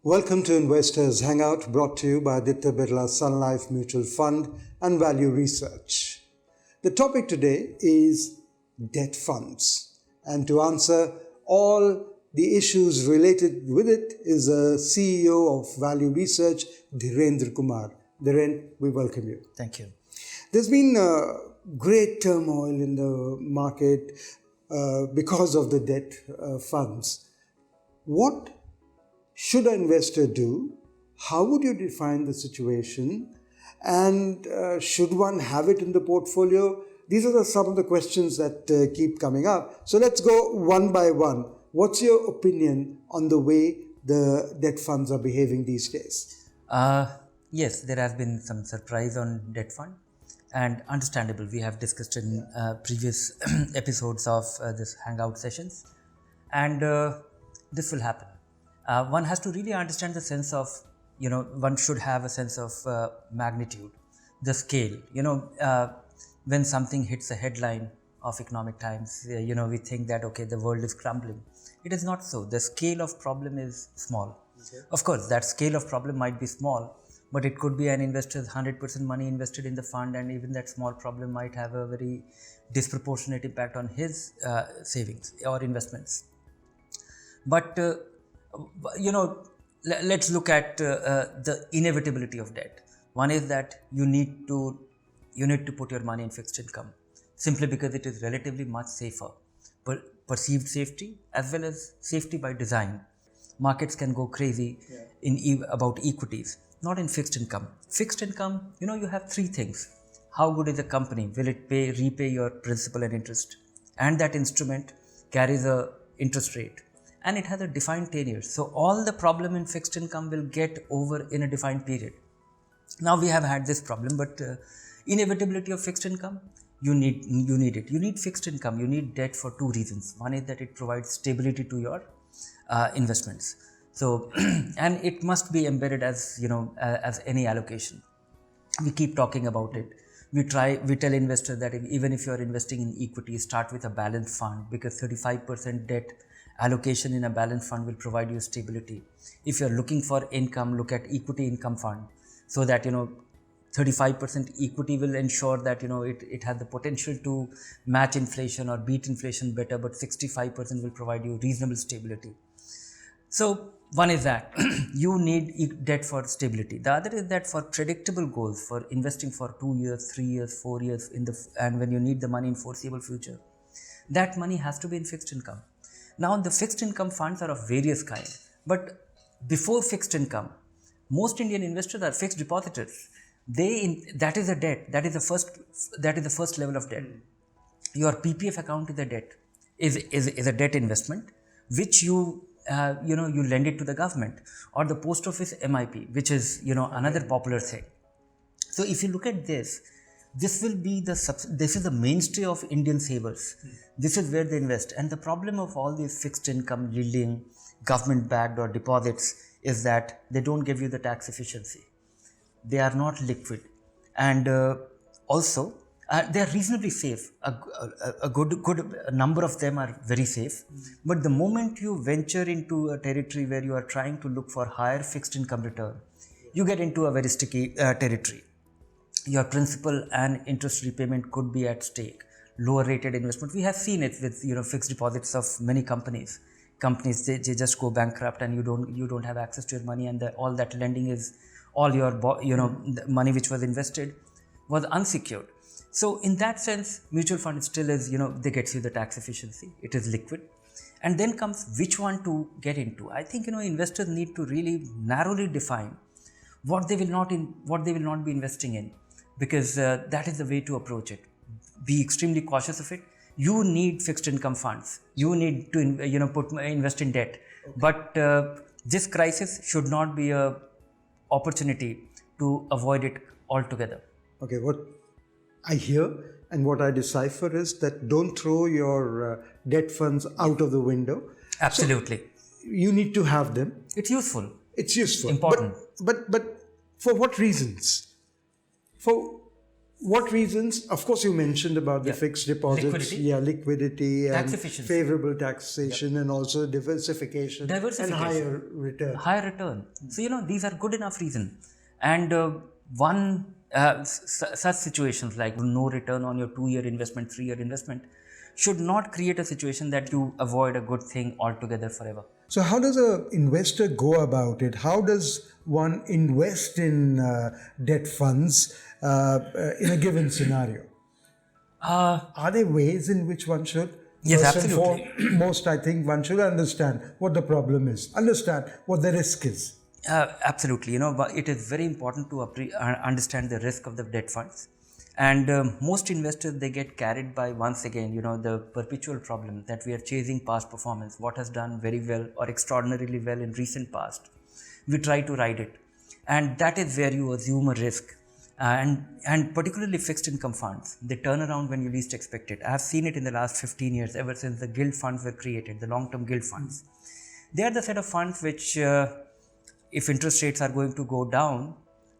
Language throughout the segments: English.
Welcome to Investors Hangout, brought to you by Aditya Birla Sun Life Mutual Fund and Value Research. The topic today is debt funds, and to answer all the issues related with it is the CEO of Value Research, Dhirendra Kumar. Dhiren, we welcome you. Thank you. There's been great turmoil in the market because of the debt funds. What should an investor do? How would you define the situation? And should one have it in the portfolio? These are some of the questions that keep coming up. So let's go one by one. What's your opinion on the way the debt funds are behaving these days? Yes, there has been some surprise on debt fund, and understandable. We have discussed in previous episodes of this hangout sessions, and this will happen. One has to really understand the sense of, one should have a sense of magnitude, the scale. When something hits a headline of economic times, we think that, okay, the world is crumbling. It is not so. The scale of problem is small. Okay. Of course, that scale of problem might be small, but it could be an investor's 100% money invested in the fund, and even that small problem might have a very disproportionate impact on his savings or investments. But let's look at the inevitability of debt. One is that you need to put your money in fixed income, simply because it is relatively much safer. Perceived safety as well as safety by design. Markets can go crazy about equities, not in fixed income. Fixed income, you have three things. How good is a company? Will it repay your principal and interest? And that instrument carries a interest rate, and it has a defined tenure. So all the problem in fixed income will get over in a defined period. Now we have had this problem, but inevitability of fixed income, you need it. You need fixed income. You need debt for two reasons. One is that it provides stability to your investments. So, and it must be embedded as any allocation. We keep talking about it. We tell investors that even if you are investing in equity, start with a balanced fund, because 35% debt allocation in a balanced fund will provide you stability. If you're looking for income, look at equity income fund, so that 35% equity will ensure that it has the potential to match inflation or beat inflation better, but 65% will provide you reasonable stability. So one is that you need debt for stability. The other is that for predictable goals, for investing for 2 years, 3 years, 4 years and when you need the money in foreseeable future, that money has to be in fixed income. Now, the fixed income funds are of various kinds, but before fixed income, most Indian investors are fixed depositors. That is a debt. That is the first level of debt. Your PPF account is a debt, is a debt investment, which you lend it to the government, or the post office MIP, which is another popular thing. So if you look at this is the mainstay of Indian savers. This is where they invest. And the problem of all these fixed income yielding, government backed or deposits is that they don't give you the tax efficiency. They are not liquid, and also they are reasonably safe. A good number of them are very safe. But the moment you venture into a territory where you are trying to look for higher fixed income return, you get into a very sticky territory. Your principal and interest repayment could be at stake. Lower rated investment, we have seen it with fixed deposits of many companies. They just go bankrupt, and you don't have access to your money, and all that lending is all your the money which was invested was unsecured. So in that sense, mutual fund still is they get you the tax efficiency. It is liquid. And then comes which one to get into. I think investors need to really narrowly define what they will not be investing in, because that is the way to approach it. Be extremely cautious of it. You need fixed income funds. You need to invest in debt. Okay. But this crisis should not be a opportunity to avoid it altogether. Okay, what I hear and what I decipher is that don't throw your debt funds out of the window. Absolutely. So you need to have them. It's useful. It's useful. Important. But for what reasons? What reasons? Of course, you mentioned about the fixed deposits. Liquidity. Liquidity Tax and efficiency. favorable taxation and also diversification and higher return. Higher return. So, these are good enough reason. And such situations like no return on your 2-year investment, 3-year investment should not create a situation that you avoid a good thing altogether forever. So how does an investor go about it? How does one invest in debt funds in a given scenario? Are there ways in which one should? Yes, First absolutely. and foremost, I think one should understand what the problem is, understand what the risk is. Absolutely. But it is very important to understand the risk of the debt funds. And most investors, they get carried by, once again, the perpetual problem that we are chasing past performance, what has done very well or extraordinarily well in recent past. We try to ride it. And that is where you assume a risk. And particularly fixed income funds, they turn around when you least expect it. I have seen it in the last 15 years, ever since the gilt funds were created, the long-term gilt funds. They are the set of funds which, if interest rates are going to go down,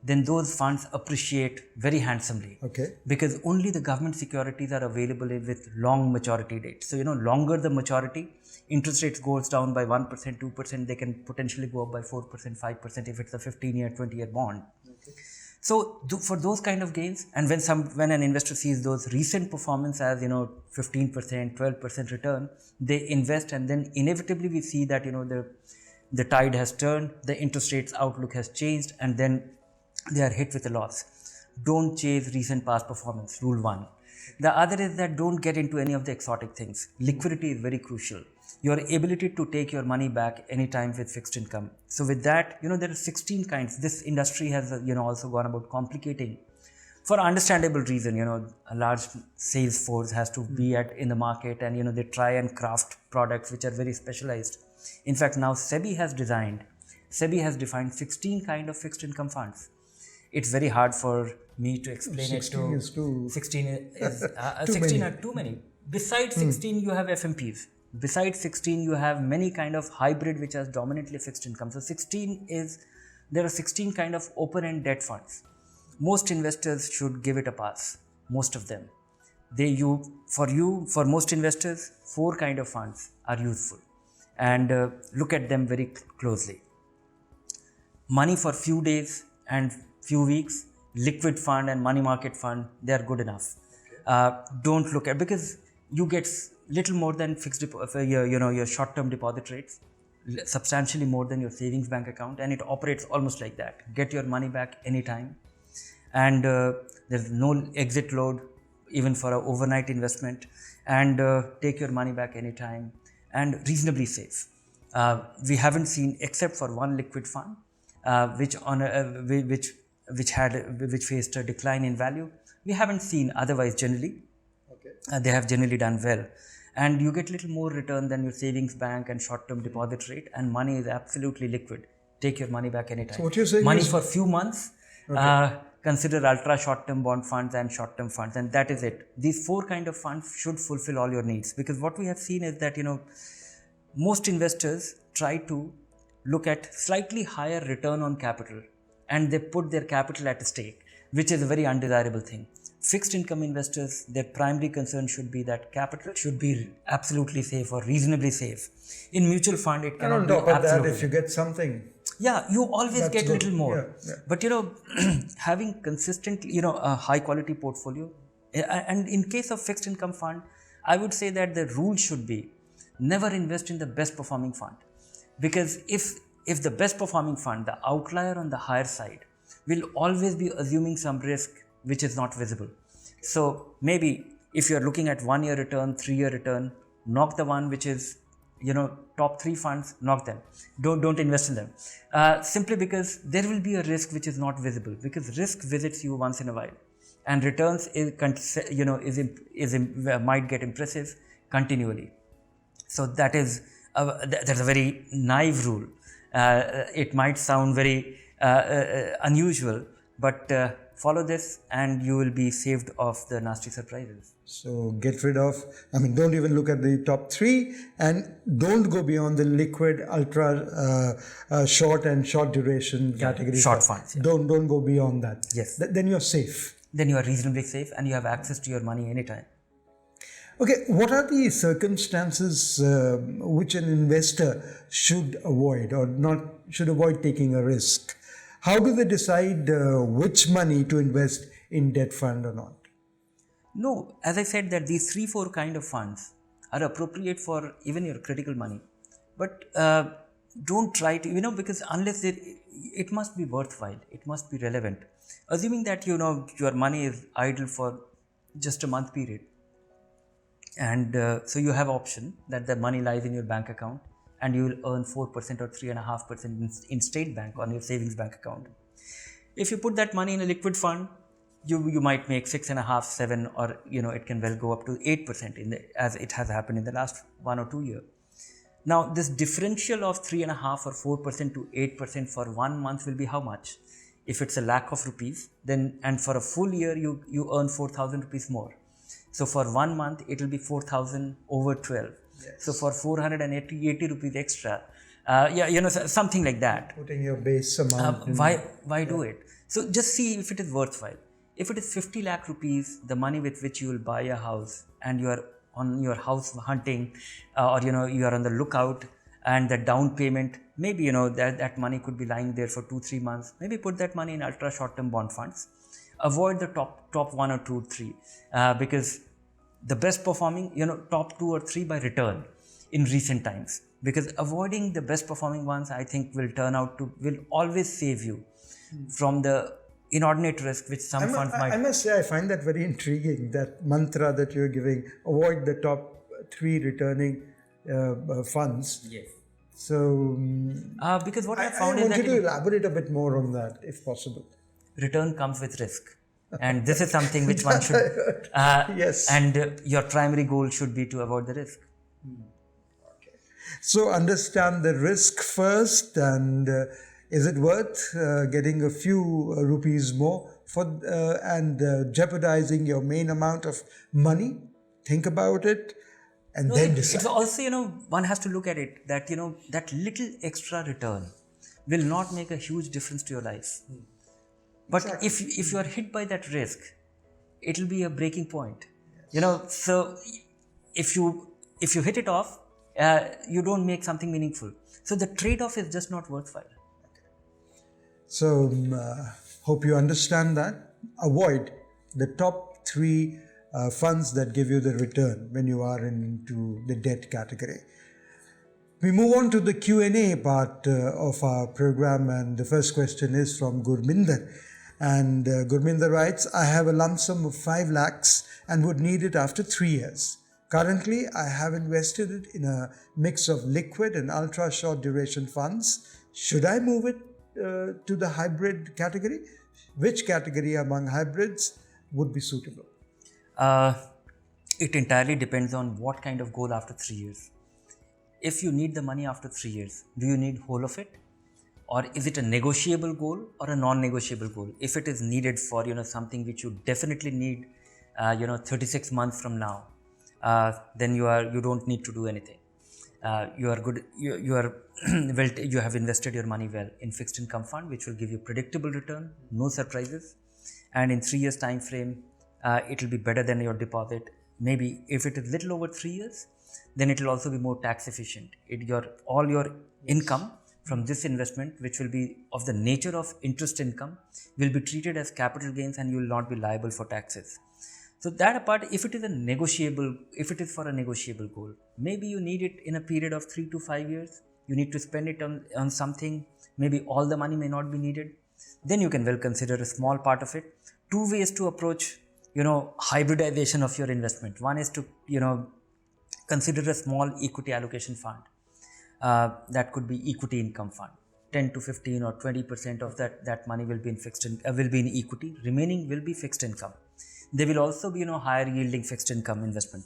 then those funds appreciate very handsomely. Okay. Because only the government securities are available with long maturity dates. So, longer the maturity, interest rates goes down by 1%, 2%, they can potentially go up by 4%, 5% if it's a 15-year, 20-year bond. Okay. So, for those kind of gains, and when an investor sees those recent performance as, 15%, 12% return, they invest, and then inevitably we see that, the tide has turned, the interest rates outlook has changed, and then they are hit with a loss. Don't chase recent past performance, rule 1. The other is that don't get into any of the exotic things. Liquidity is very crucial. Your ability to take your money back anytime with fixed income. So with that, there are 16 kinds. This industry has, also gone about complicating. For understandable reason, a large sales force has to be in the market, and, they try and craft products which are very specialized. In fact, now SEBI has defined 16 kind of fixed income funds. It's very hard for me to explain it to. 16 is 16 are too many. Besides 16, you have FMPs. Besides 16, you have many kind of hybrid which are dominantly fixed income. So there are 16 kind of open-end debt funds. Most investors should give it a pass. Most of them. For most investors, 4 kind of funds are useful, and look at them very closely. Money for few days and few weeks, liquid fund and money market fund, they are good enough. Don't look at, because you get little more than fixed your short-term deposit rates, substantially more than your savings bank account, and it operates almost like that. Get your money back anytime, and there's no exit load even for an overnight investment, and take your money back anytime, and reasonably safe. We haven't seen, except for one liquid fund, which faced a decline in value. We haven't seen otherwise generally. Okay. They have generally done well. And you get little more return than your savings bank and short-term deposit rate, and money is absolutely liquid. Take your money back anytime. So what you're saying money is, for few months, okay. Consider ultra short-term bond funds and short-term funds, and that is it. These 4 kind of funds should fulfill all your needs, because what we have seen is that, most investors try to look at slightly higher return on capital, and they put their capital at stake, which is a very undesirable thing. Fixed income investors, their primary concern should be that capital should be absolutely safe or reasonably safe. In mutual fund, it cannot be absolutely. And on top of that, if you get something, yeah, you always get a little more. Yeah. But, having consistently, a high quality portfolio, and in case of fixed income fund, I would say that the rule should be never invest in the best performing fund. Because if the best performing fund, the outlier on the higher side, will always be assuming some risk which is not visible. So maybe if you're looking at 1-year return, 3-year return, knock the one which is, top 3 funds, knock them. Don't invest in them. Simply because there will be a risk which is not visible, because risk visits you once in a while, and returns might get impressive continually. So that's a very naive rule. It might sound very unusual, but follow this and you will be saved of the nasty surprises. So don't even look at the top 3, and don't go beyond the liquid, ultra short and short duration categories. Short funds. Yeah. Don't go beyond that. Yes. Then you're safe. then you are reasonably safe and you have access to your money anytime. Okay, what are the circumstances which an investor should avoid or not should avoid taking a risk? How do they decide which money to invest in debt fund or not? No, as I said that these 3-4 kind of funds are appropriate for even your critical money. But don't try to, because unless it must be worthwhile, it must be relevant. Assuming that, your money is idle for just a month period. And so you have option that the money lies in your bank account and you will earn 4% or 3.5% in state bank on your savings bank account. If you put that money in a liquid fund, you might make 6.5, 7, or it can well go up to 8% as it has happened in the last 1 or 2 years. Now this differential of 3.5 or 4% to 8% for 1 month will be how much? If it's a lakh of rupees, then and for a full year you earn 4,000 rupees more. So for 1 month it will be 4,000 over 12. Yes. So for 480 rupees extra, something like that. Putting your base amount. Why do it? So just see if it is worthwhile. If it is 50 lakh rupees, the money with which you will buy a house, and you are on your house hunting, or you are on the lookout, and the down payment, maybe that money could be lying there for 2-3 months. Maybe put that money in ultra short term bond funds. Avoid the top 1 or 2, 3, because the best performing, top 2 or 3 by return in recent times. Because avoiding the best performing ones, I think will always save you from the inordinate risk which some funds might. I must say, I find that very intriguing, that mantra that you're giving, avoid the top 3 returning funds. Yes. So, because what I found is want that you to elaborate a bit more on that, if possible. Return comes with risk. And this is something which one should, yes. And your primary goal should be to avoid the risk. Okay. So understand the risk first, and is it worth getting a few rupees more and jeopardizing your main amount of money? Think about it and then decide. It's also, one has to look at it that, that little extra return will not make a huge difference to your life. But exactly. if you are hit by that risk, it will be a breaking point. Yes. So if you hit it off, you don't make something meaningful. So the trade-off is just not worthwhile. Okay. So hope you understand that. Avoid the top 3 funds that give you the return when you are into the debt category. We move on to the Q&A part of our program, and the first question is from Gurminder. And Gurminder writes, I have a lump sum of 5 lakhs and would need it after 3 years. Currently, I have invested it in a mix of liquid and ultra short duration funds. Should I move it to the hybrid category? Which category among hybrids would be suitable? It entirely depends on what kind of goal after 3 years. If you need the money after 3 years, do you need whole of it? Or is it a negotiable goal or a non-negotiable goal? If it is needed for something which you definitely need 36 months from now, then you don't need to do anything. You are good. You are well. You have invested your money well in fixed income fund, which will give you predictable return, no surprises, and in 3 years time frame, it will be better than your deposit. Maybe if it is little over 3 years, then it will also be more tax efficient. All your income from this investment, which will be of the nature of interest income, will be treated as capital gains and you will not be liable for taxes. So that apart, if it is for a negotiable goal, maybe you need it in a period of 3 to 5 years, you need to spend it on something, maybe all the money may not be needed, then you can well consider a small part of it. 2 ways to approach, hybridization of your investment. One is to, consider a small equity allocation fund. That could be equity income fund. 10 to 15 or 20% of that money will be in equity. Remaining will be fixed income. They will also be higher yielding fixed income investment.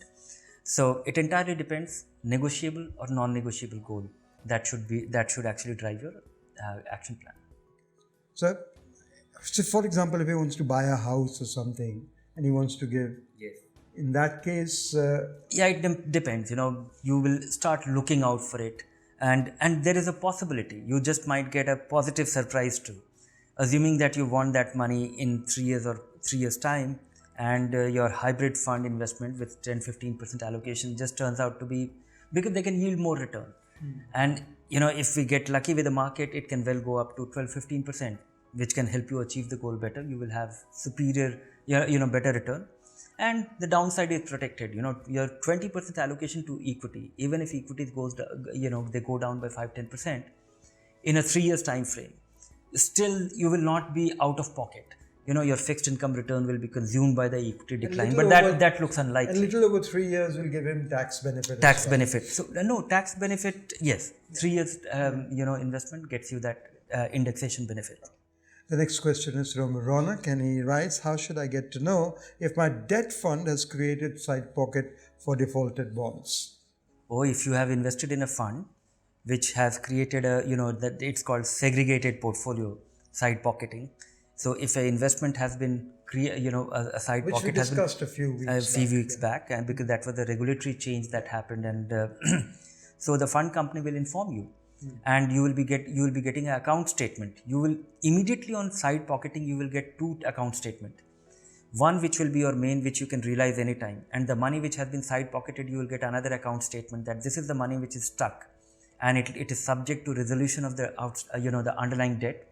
So it entirely depends, negotiable or non-negotiable goal. That should actually drive your action plan. So for example, if he wants to buy a house or something and he wants to give. Yes. In that case, it depends. You will start looking out for it. And there is a possibility you just might get a positive surprise too. Assuming that you want that money in 3 years or 3 years time, and your hybrid fund investment with 10-15% allocation just turns out to be, because they can yield more return. And if we get lucky with the market, it can well go up to 12-15%, which can help you achieve the goal better. You will have superior, better return, and the downside is protected. Your 20% allocation to equity, even if equities goes they go down by 5-10% in a 3 years time frame, still you will not be out of pocket. Your fixed income return will be consumed by the equity decline, but that looks A unlikely. little over 3 years will give him tax benefit. Tax benefit. So no, tax benefit, yes. 3 years investment gets you that indexation benefit. The next question is from Ronak, and he writes, how should I get to know if my debt fund has created side pocket for defaulted bonds? Or if you have invested in a fund which has created a, that it's called segregated portfolio, side pocketing. So if an investment has been a side Which pocket we has been discussed a few weeks back, and because that was a regulatory change that happened, and so the fund company will inform you, and you will be getting an account statement. You will immediately, on side pocketing, you will get two account statement. One which will be your main, which you can realize anytime, and the money which has been side pocketed, you will get another account statement that this is the money which is stuck, and it is subject to resolution of the the underlying debt,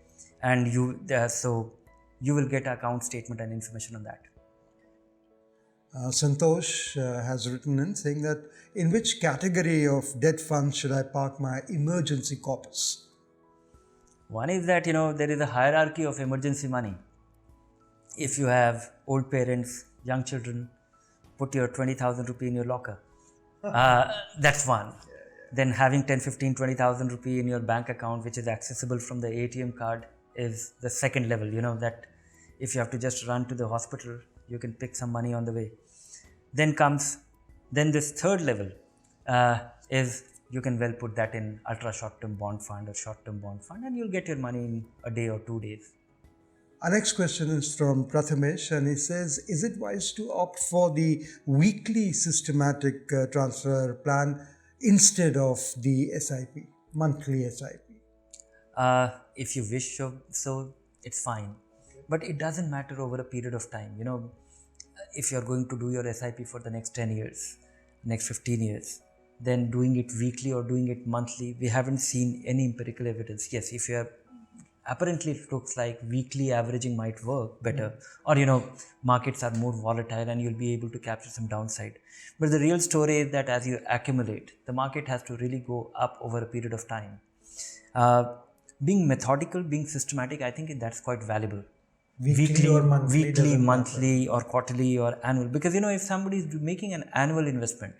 and so you will get account statement and information on that. Santosh has written in saying that, in which category of debt funds should I park my emergency corpus? One is that there is a hierarchy of emergency money. If you have old parents, young children, put your 20,000 rupee in your locker. That's one. Then having 10, 15, 20,000 rupee in your bank account, which is accessible from the ATM card, is the second level. That if you have to just run to the hospital, you can pick some money on the way. Then this third level is you can well put that in ultra short-term bond fund or short-term bond fund, and you'll get your money in a day or 2 days. Our next question is from Prathamesh, and he says, is it wise to opt for the weekly systematic transfer plan instead of the SIP, monthly SIP? If you wish so, it's fine. But it doesn't matter over a period of time. If you're going to do your SIP for the next 10 years, next 15 years, then doing it weekly or doing it monthly, we haven't seen any empirical evidence. Yes, if you're apparently it looks like weekly averaging might work better, or markets are more volatile and you'll be able to capture some downside. But the real story is that as you accumulate, the market has to really go up over a period of time. Being methodical, being systematic, I think that's quite valuable. Weekly or monthly? Weekly, monthly, or quarterly, or annual. Because if somebody is making an annual investment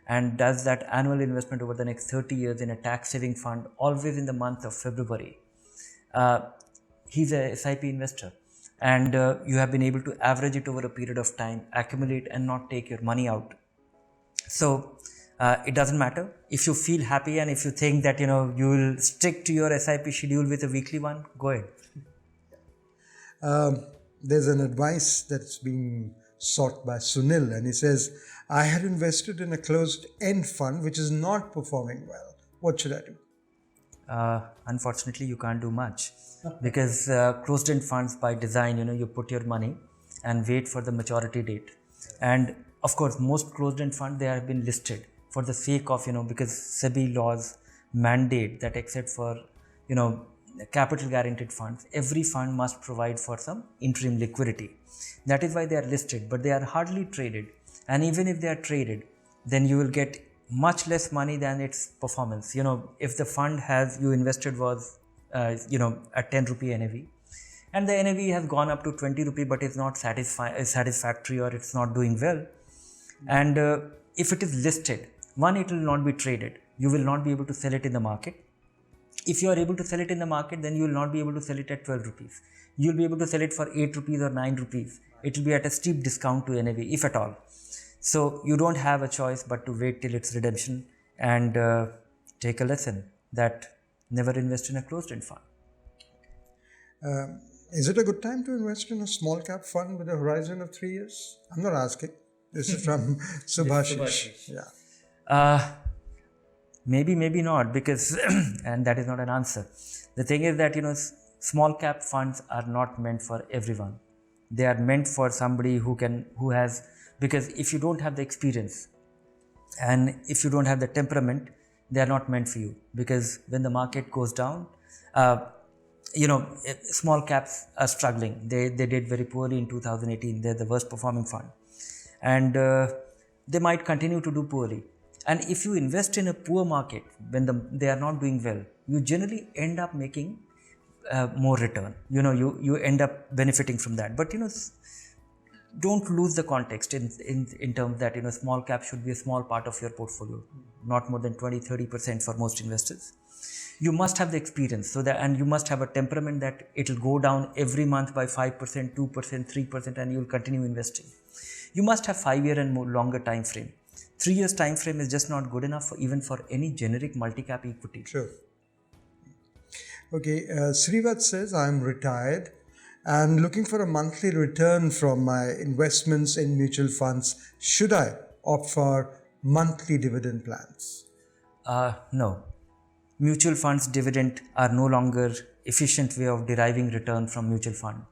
and does that annual investment over the next 30 years in a tax saving fund, always in the month of February, he's a SIP investor, and you have been able to average it over a period of time, accumulate and not take your money out. So it doesn't matter. If you feel happy and if you think that you will stick to your SIP schedule with a weekly one, go ahead. There's an advice that's being sought by Sunil, and he says, I had invested in a closed-end fund which is not performing well. What should I do? Unfortunately, you can't do much because closed-end funds by design, you put your money and wait for the maturity date. And of course, most closed-end funds, they have been listed for the sake of, because SEBI laws mandate that except for, capital guaranteed funds, every fund must provide for some interim liquidity. That is why they are listed, but they are hardly traded. And even if they are traded, then you will get much less money than its performance. If the fund you invested was, at 10 rupee NAV, and the NAV has gone up to 20 rupee, but it's not satisfactory or it's not doing well. And if it is listed, it will not be traded. You will not be able to sell it in the market. If you are able to sell it in the market, then you will not be able to sell it at 12 rupees. You will be able to sell it for 8 rupees or 9 rupees. It will be at a steep discount to NAV, if at all. So you don't have a choice but to wait till its redemption and take a lesson that never invest in a closed-end fund. Is it a good time to invest in a small cap fund with a horizon of 3 years? I'm not asking. This is from Subhashish. Yeah. Maybe not, because and that is not an answer. The thing is that small cap funds are not meant for everyone. They are meant for somebody who has, because if you don't have the experience and if you don't have the temperament, they are not meant for you, because when the market goes down, uh, small caps are struggling. They did very poorly in 2018. They're the worst performing fund, and they might continue to do poorly. And if you invest in a poor market when they are not doing well, you generally end up making more return. You end up benefiting from that. But don't lose the context in terms that small cap should be a small part of your portfolio, not more than 20-30% for most investors. You must have the experience, and you must have a temperament that it will go down every month by 5%, 2%, 3%, and you will continue investing. You must have 5-year and more longer time frame. 3 years time frame is just not good enough even for any generic multi-cap equity. Sure. Okay, Srivat says, I'm retired and looking for a monthly return from my investments in mutual funds. Should I opt for monthly dividend plans? No. Mutual funds dividend are no longer efficient way of deriving return from mutual fund.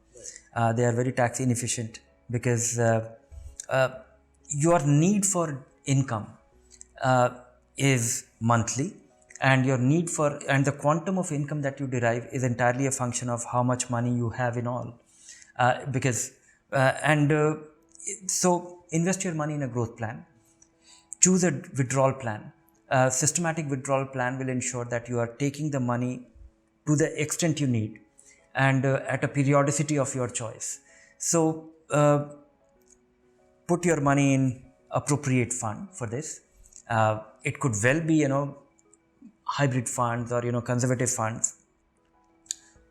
They are very tax inefficient, because your need for income is monthly, and the quantum of income that you derive is entirely a function of how much money you have in all. So invest your money in a growth plan. Choose a withdrawal plan. A systematic withdrawal plan will ensure that you are taking the money to the extent you need, and at a periodicity of your choice. So put your money in appropriate fund for this. It could well be hybrid funds or conservative funds,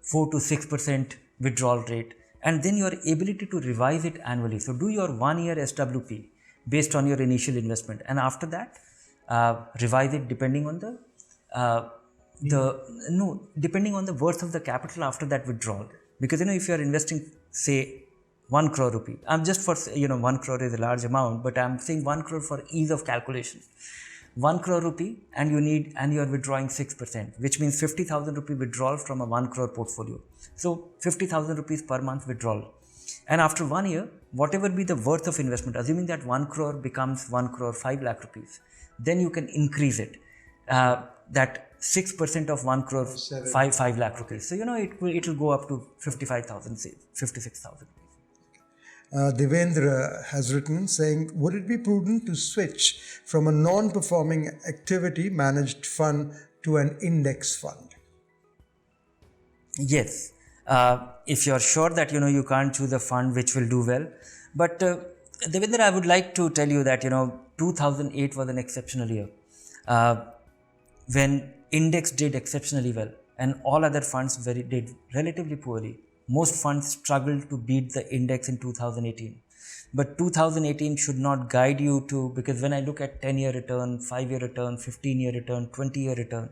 4 to 6% withdrawal rate, and then your ability to revise it annually. So do your 1-year SWP based on your initial investment, and after that revise it depending on depending on the worth of the capital after that withdrawal. Because if you are investing, say, 1 crore rupee, I'm just for 1 crore is a large amount, but I'm saying 1 crore for ease of calculation. 1 crore rupee, and you are withdrawing 6%, which means 50,000 rupee withdrawal from a 1 crore portfolio. So 50,000 rupees per month withdrawal. And after 1 year, whatever be the worth of investment, assuming that 1 crore becomes 1 crore 5 lakh rupees, then you can increase it. That 6% of 1 crore 5 lakh rupees. So it will go up to 55,000, say 56,000. Devendra has written saying, would it be prudent to switch from a non-performing activity managed fund to an index fund? Yes, if you're sure that you can't choose a fund which will do well. But Devendra, I would like to tell you that 2008 was an exceptional year, when index did exceptionally well and all other funds did relatively poorly. Most funds struggled to beat the index in 2018. But 2018 should not guide you to, because when I look at 10-year return, 5-year return, 15-year return, 20-year return,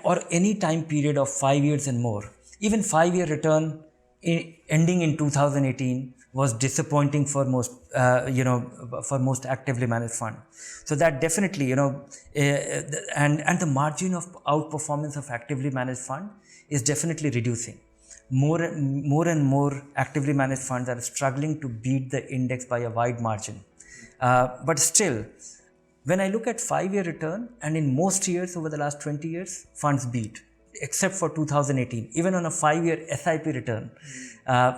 or any time period of 5 years and more, even 5-year return ending in 2018 was disappointing for most, for most actively managed fund. So that definitely, and the margin of outperformance of actively managed fund is definitely reducing. More and more actively managed funds are struggling to beat the index by a wide margin. But still, when I look at 5-year return, and in most years over the last 20 years, funds beat, except for 2018. Even on a 5-year SIP return,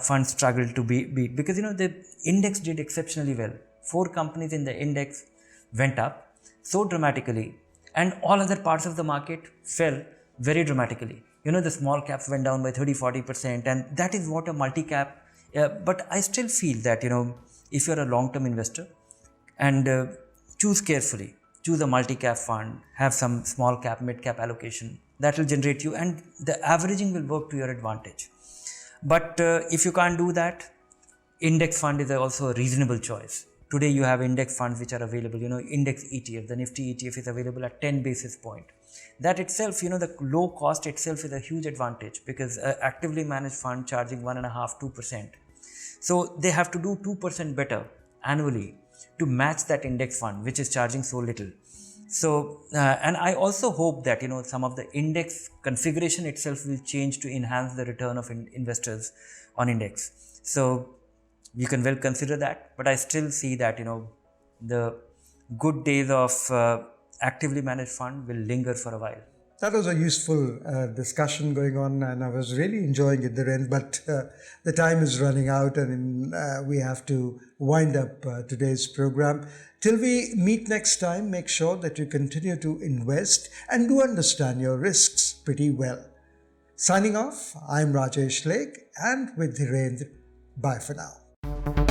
funds struggled to beat, because the index did exceptionally well. 4 companies in the index went up so dramatically, and all other parts of the market fell very dramatically. The small caps went down by 30-40%, and that is what a multi-cap. But I still feel that if you're a long-term investor, and choose carefully, choose a multi-cap fund, have some small cap, mid-cap allocation, that will generate you, and the averaging will work to your advantage. But if you can't do that, index fund is also a reasonable choice. Today you have index funds which are available, index ETF, the Nifty ETF is available at 10 basis point. That itself, the low cost itself is a huge advantage, because actively managed fund charging 1.5-2%. So they have to do 2% better annually to match that index fund which is charging so little. So, and I also hope that some of the index configuration itself will change to enhance the return of investors on index. So, you can well consider that. But I still see that the good days of actively managed fund will linger for a while. That was a useful discussion going on, and I was really enjoying it, Dhiren. But the time is running out, and we have to wind up today's program. Till we meet next time, make sure that you continue to invest and do understand your risks pretty well. Signing off, I'm Rajesh Lake, and with Dhirendra. Bye for now.